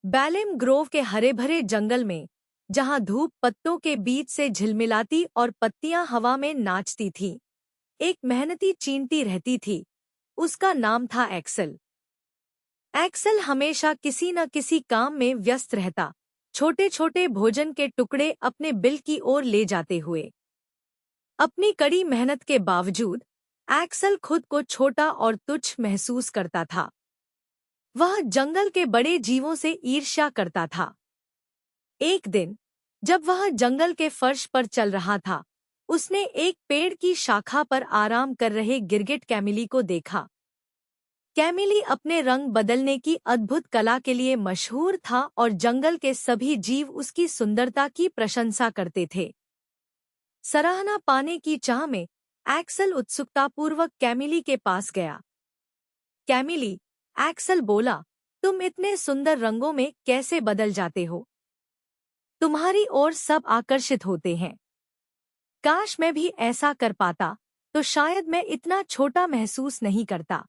बैलेम Grove के हरे भरे जंगल में, जहां धूप पत्तों के बीच से झिलमिलाती और पत्तियां हवा में नाचती थीं, एक मेहनती चींटी रहती थी। उसका नाम था एक्सल। एक्सल हमेशा किसी न किसी काम में व्यस्त रहता, छोटे छोटे भोजन के टुकड़े अपने बिल की ओर ले जाते हुए। अपनी कड़ी मेहनत के बावजूद एक्सल खुद को छोटा और तुच्छ महसूस करता था। वह जंगल के बड़े जीवों से ईर्ष्या करता था। एक दिन जब वह जंगल के फर्श पर चल रहा था, उसने एक पेड़ की शाखा पर आराम कर रहे गिरगिट कैमिली को देखा। कैमिली अपने रंग बदलने की अद्भुत कला के लिए मशहूर था और जंगल के सभी जीव उसकी सुंदरता की प्रशंसा करते थे। सराहना पाने की चाह में एक्सल उत्सुकतापूर्वक कैमिली के पास गया। कैमिली, एक्सल बोला, तुम इतने सुंदर रंगों में कैसे बदल जाते हो? तुम्हारी ओर सब आकर्षित होते हैं। काश मैं भी ऐसा कर पाता, तो शायद मैं इतना छोटा महसूस नहीं करता।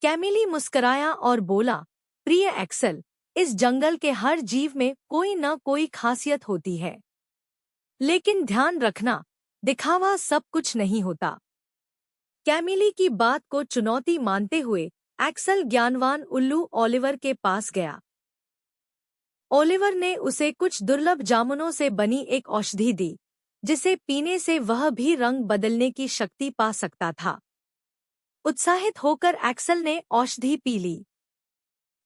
कैमिली मुस्कराया और बोला, प्रिय एक्सल, इस जंगल के हर जीव में कोई न कोई खासियत होती है। लेकिन ध्यान रखना, दिखावा सब कुछ नहीं होता। कैमिली की बात को चुनौती मानते हुए एक्सल ज्ञानवान उल्लू ओलिवर के पास गया। ओलिवर ने उसे कुछ दुर्लभ जामुनों से बनी एक औषधि दी, जिसे पीने से वह भी रंग बदलने की शक्ति पा सकता था। उत्साहित होकर एक्सल ने औषधि पी ली।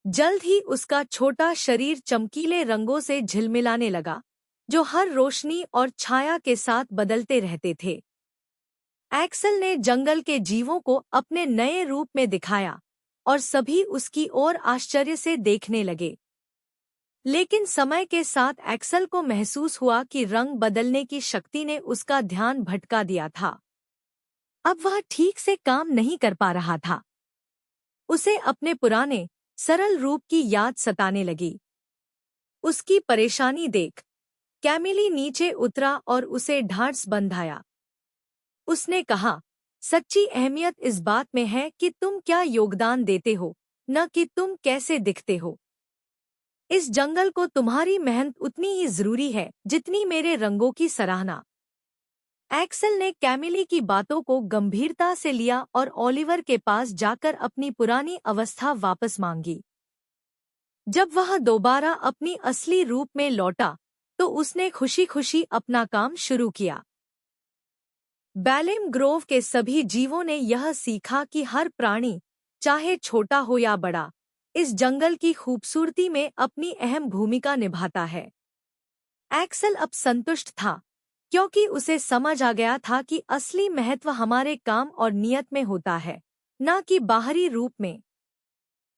जल्द ही उसका छोटा शरीर चमकीले रंगों से झिलमिलाने लगा, जो हर रोशनी और छाया के साथ बदलते रहते थे। एक्सल ने जंगल के जीवों को अपने नए रूप में दिखाया और सभी उसकी ओर आश्चर्य से देखने लगे। लेकिन समय के साथ एक्सल को महसूस हुआ कि रंग बदलने की शक्ति ने उसका ध्यान भटका दिया था। अब वह ठीक से काम नहीं कर पा रहा था। उसे अपने पुराने, सरल रूप की याद सताने लगी। उसकी परेशानी देख कैमिली नीचे उतरा और उसे ढांढस बंधाया। उसने कहा, सच्ची अहमियत इस बात में है कि तुम क्या योगदान देते हो, न कि तुम कैसे दिखते हो। इस जंगल को तुम्हारी मेहनत उतनी ही जरूरी है जितनी मेरे रंगों की सराहना। एक्सल ने कैमिली की बातों को गंभीरता से लिया और ओलिवर के पास जाकर अपनी पुरानी अवस्था वापस मांगी। जब वह दोबारा अपनी असली रूप में लौटा, तो उसने खुशी-खुशी अपना काम शुरू किया। बैलेम ग्रोव के सभी जीवों ने यह सीखा कि हर प्राणी, चाहे छोटा हो या बड़ा, इस जंगल की खूबसूरती में अपनी अहम भूमिका निभाता है। एक्सल अब संतुष्ट था, क्योंकि उसे समझ आ गया था कि असली महत्व हमारे काम और नियत में होता है, न कि बाहरी रूप में।